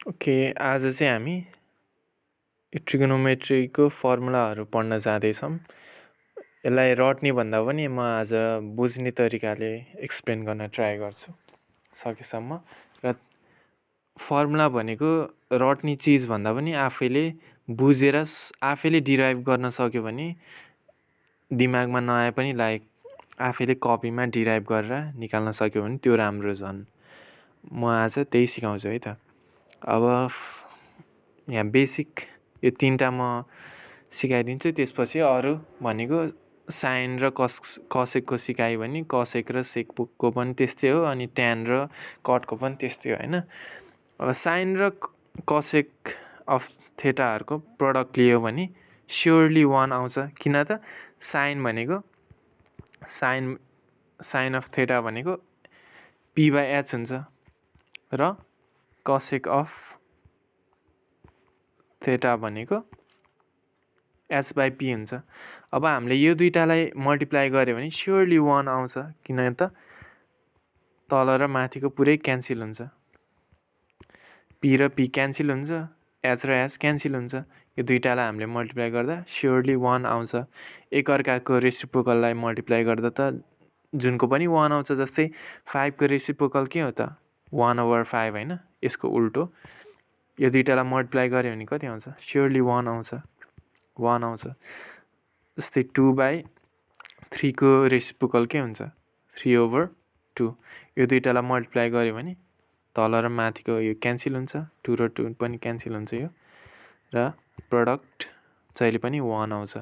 Okay, आज चाहिँ हामी ट्रिगोनोमेट्रीको फर्मुलाहरू पढ्न जाँदैछौँ। यसलाई रट्ने भन्दा पनि म आज बुझ्ने तरिकाले एक्सप्लेन गर्न ट्राई गर्छु सकेसम्म। र फर्मुला भनेको रट्ने चिज भन्दा पनि आफैले बुझेर आफैले डिराइभ गर्न सक्यो भने दिमागमा नआए पनि लाइक आफैले कपीमा डिराइभ गरेर निकाल्न सक्यो भने त्यो राम्रो झन्। म आज त्यही सिकाउँछु है त। अब यहाँ बेसिक यो तीनटा म सिकाइदिन्छु, त्यसपछि अरू भनेको साइन र कसेकको सिकायो भने कसेक र सेकको पनि त्यस्तै हो, अनि ट्यान र कटको पनि त्यस्तै हो होइन। अब साइन र कसेक अफ थेटाहरूको प्रडक्ट लियो भने स्योरली 1 आउँछ। किन त साइन भनेको साइन अफ थेटा भनेको p/h हुन्छ र कसेक अफ थेटा भनेको h/p हुन्छ। अब हामीले यो दुईटालाई मल्टिप्लाई गऱ्यो भने स्योरली 1 आउँछ, किन त तल र माथिको पुरै क्यान्सिल हुन्छ, p र p क्यान्सिल हुन्छ, h र h क्यान्सिल हुन्छ। यो दुईटालाई हामीले मल्टिप्लाई गर्दा स्योरली 1 आउँछ। एकअर्काको रेसिप्रोकललाई मल्टिप्लाई गर्दा त जुनको पनि 1 आउँछ। जस्तै 5 को रेसिप्रोकल के हो त 1/5 होइन, यसको उल्टो। यो दुईटालाई मल्टिप्लाई गऱ्यो भने कति आउँछ? स्योरली 1 आउँछ। जस्तै 2/3 को रेसिप्रोकल के हुन्छ? 3/2। यो दुईटालाई मल्टिप्लाई गऱ्यो भने तल र माथिको यो क्यान्सिल हुन्छ, 2 र 2 पनि क्यान्सिल हुन्छ यो, र प्रडक्ट जहिले पनि 1 आउँछ।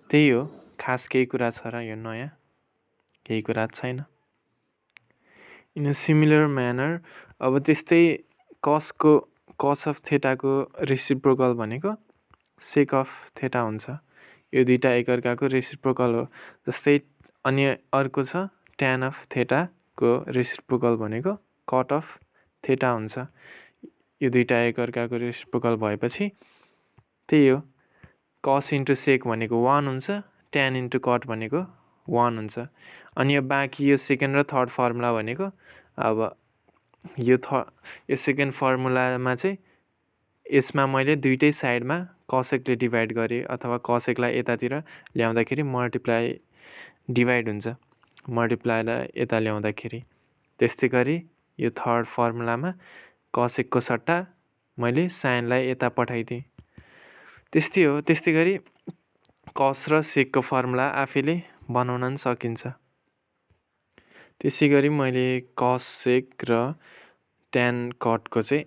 त्यही हो, खास केही कुरा छ र यो नयाँ केही कुरा छैन। इन अ सिमिलर म्यानर अब त्यस्तै कस अफ थेटाको रेसिप्रोकल भनेको सेक अफ थेटा हुन्छ। यो दुईटा एकअर्काको रेसिप्रोकल हो। जस्तै अनि अर्को छ ट्यान अफ थेटाको रेसिप्रोकल भनेको कट अफ थेटा हुन्छ। यो दुईटा एकअर्काको रेसिप्रोकल भएपछि त्यही हो, कस इन्टु सेक भनेको 1 हुन्छ, ट्यान इन्टु कट भनेको 1 हुन्छ। अनि यो बाँकी यो सेकेन्ड र थर्ड फर्मुला भनेको अब यो सेकेन्ड फर्मुलामा चाहिँ यसमा मैले दुइटै साइडमा कसेकले डिभाइड गरेँ, अथवा कसेकलाई यतातिर ल्याउँदाखेरि मल्टिप्लाई डिभाइड हुन्छ, मल्टिप्लाईलाई यता ल्याउँदाखेरि। त्यस्तै गरी यो थर्ड फर्मुलामा कसेकको सट्टा मैले साइनलाई यता पठाइदिएँ। त्यस्तै हो, त्यस्तै गरी कस र सेकको फर्मुला आफैले बनाउन पनि सकिन्छ। त्यसै गरी मैले कस सेक र ट्यान कटको चाहिँ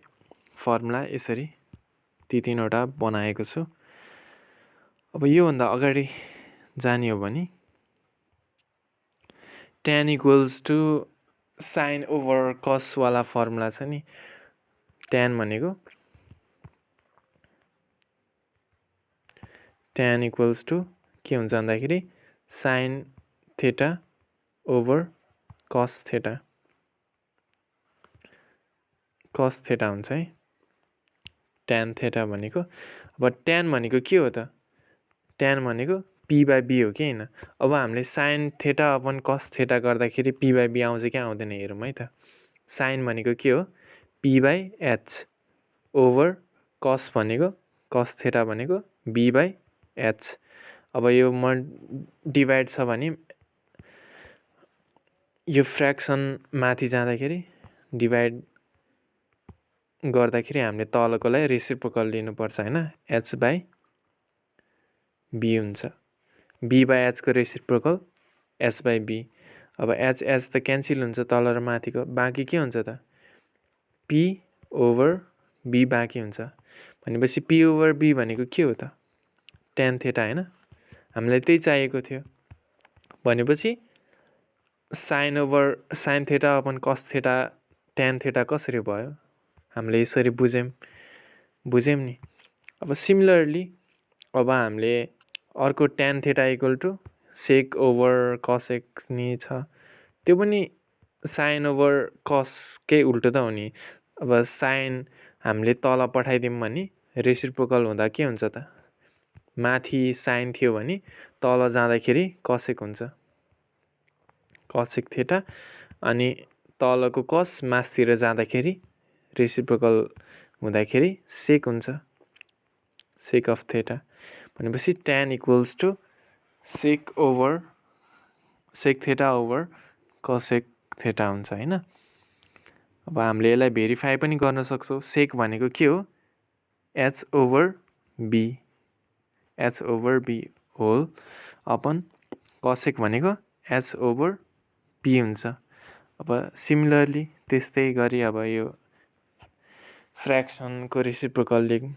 फर्मुला यसरी ती तीनवटा बनाएको छु। अब योभन्दा अगाडि जाने हो भने tan equals to sine over कसवाला फर्मुला छ नि। ट्यान भनेको ट्यान इक्वल्स टु के हुन्छ भन्दाखेरि साइन थेटा ओभर कस थेटा हुन्छ है, ट्यान थेटा भनेको। अब ट्यान भनेको के हो त? ट्यान भनेको p/b हो कि होइन। अब हामीले साइन थेटा अपन कस थेटा गर्दाखेरि p/b आउँछ कि आउँदैन हेरौँ है त। साइन भनेको के हो? p/h ओभर कस भनेको कस थेटा भनेको b/h। अब यो डिभाइड छ भने यो फ्र्याक्सन माथि जाँदाखेरि डिभाइड गर्दाखेरि हामीले तलकोलाई रेसिप्रोकल लिनुपर्छ होइन, h/b हुन्छ। b/h को रेसिप्रोकल h/b। अब h त क्यान्सिल हुन्छ तल र माथिको, बाँकी के हुन्छ त? p/b बाँकी हुन्छ। भनेपछि p/b भनेको के हो त? ट्यान थेटा होइन, हामीलाई त्यही चाहिएको थियो। भनेपछि साइन थेटा अपन कस थेटा ट्यान थेटा कसरी भयो? हामीले यसरी बुझ्यौँ नि। अब सिमिलरली अब हामीले अर्को tan theta equal to sec over cosec नि छ, त्यो पनि साइन ओभर कसकै उल्टो त हो नि। अब साइन हामीले तल पठाइदियौँ भने रेसिप्रोकल हुँदा के हुन्छ त? माथि साइन थियो भने तल जाँदाखेरि कसेक हुन्छ, कसेक थेटा। अनि तलको कस मासतिर जाँदाखेरि रेसिप्रोकल हुँदाखेरि सेक हुन्छ, सेक अफ थेटा भनेपछि tan equals to sec theta over cosec theta हुन्छ होइन। अब हामीले यसलाई भेरिफाई पनि गर्न सक्छौँ। सेक भनेको के हो? h ओभर b होल अपन कसेक भनेको h ओभर p हुन्छ। अब सिमिलरली त्यस्तै गरी अब यो फ्र्याक्सनको रेसिप्रोकल लेखौँ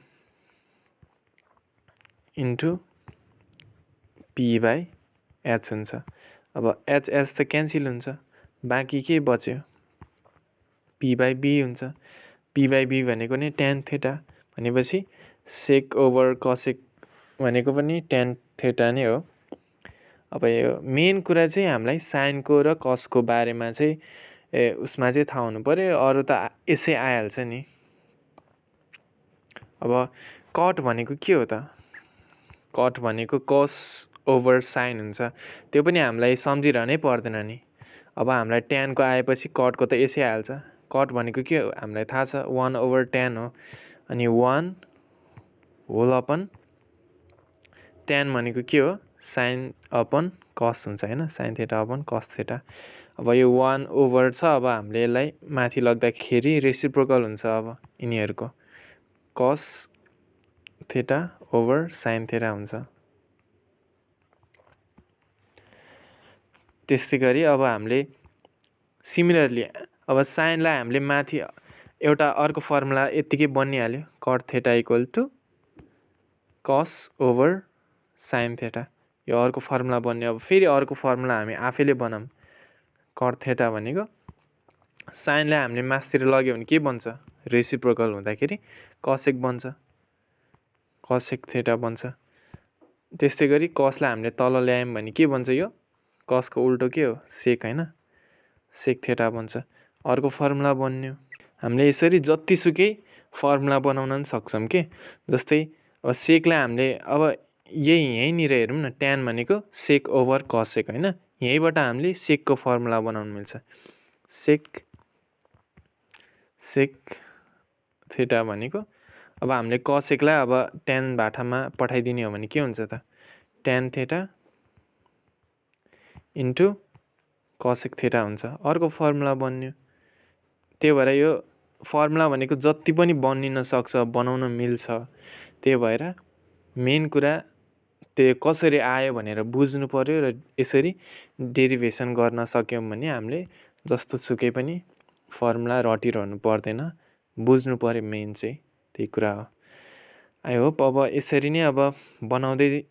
इन्टु p बाई h हुन्छ। अब h त क्यान्सिल हुन्छ, बाँकी के बच्यो? p बाई b हुन्छ। p बाई b भनेको नै tan थेटा भनेपछि सेक ओभर कसेक भनेको पनि tan थेटा नै हो। अब यो मेन कुरा चाहिँ हामीलाई साइनको र कसको बारेमा चाहिँ उसमा चाहिँ थाहा हुनु पऱ्यो, अरू त यसै आइहाल्छ नि। अब कट भनेको के हो त? कट भनेको कस ओभर साइन हुन्छ, त्यो पनि हामीलाई सम्झिरहनै पर्दैन नि। अब हामीलाई ट्यानको आएपछि कटको त यसै आइहाल्छ। कट भनेको के हो हामीलाई थाहा छ, 1 ओभर tan हो, अनि 1 होल अपन tan भनेको के हो? साइन अपन कस हुन्छ होइन, साइन थेटा अपन कस थेटा। अब यो 1 ओभर छ, अब हामीले यसलाई माथि लग्दाखेरि रेसिप्रोकल हुन्छ अब यिनीहरूको, कस थेटा ओभर साइन थेटा हुन्छ। त्यस्तै गरी अब हामीले सिमिलरली अब साइनलाई हामीले माथि एउटा अर्को फर्मुला यत्तिकै बनिहाल्यो, कट थेटा इक्वल टु कस ओभर साइन थेटा। यो अर्को फर्मुला बन्यो। अब फेरि अर्को फर्मुला हामी आफैले बनाऊँ। कट थेटा भनेको साइनलाई हामीले मासतिर लग्यो भने के बन्छ? रेसिप्रोकल हुँदाखेरि कसेक बन्छ, कसेक थेटा बन्छ। त्यस्तै गरी कसलाई हामीले तल ल्यायौँ भने के बन्छ? यो कसको उल्टो के हो? सेक होइन, सेक थेटा बन्छ। अर्को फर्मुला बन्यो। हामीले यसरी जतिसुकै फर्मुला बनाउन पनि सक्छौँ के। जस्तै अब सेकलाई हामीले अब यहीँनिर हेरौँ न, ट्यान भनेको सेक ओभर कसेक होइन, यहीँबाट हामीले सेकको फर्मुला बनाउनु मिल्छ। सेक थेटा भनेको अब हामीले कसेकलाई अब ट्यान भाटामा पठाइदिने हो भने के हुन्छ त? Tan theta into cosec theta हुन्छ। अर्को फर्मुला बन्यो। त्यही भएर यो फर्मुला भनेको जति पनि बनिन सक्छ, बनाउन मिल्छ। त्यही भएर मेन कुरा त्यो कसरी आयो भनेर बुझ्नु पर्यो र यसरी डेरिभेसन गर्न सक्यौँ भने हामीले जस्तो सुकै पनि फर्मुला रटिरहनु पर्दैन, बुझ्नु पर्यो। मेन चाहिँ त्यही कुरा हो। आई होप अब यसरी नै अब बनाउँदै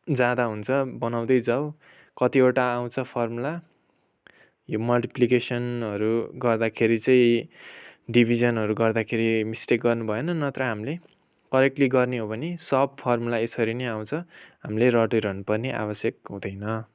जाँदा हुन्छ, बनाउँदै जाऊ। कतिवटा आउँछ फर्मुला, यो मल्टिप्लिकेसनहरू गर्दाखेरि चाहिँ डिभिजनहरू गर्दाखेरि मिस्टेक गर्नु भएन, नत्र हामीले करेक्टली गर्ने हो भने सब फर्मुला यसरी नै आउँछ, हामीले रटिरहनु पर्ने आवश्यक हुँदैन।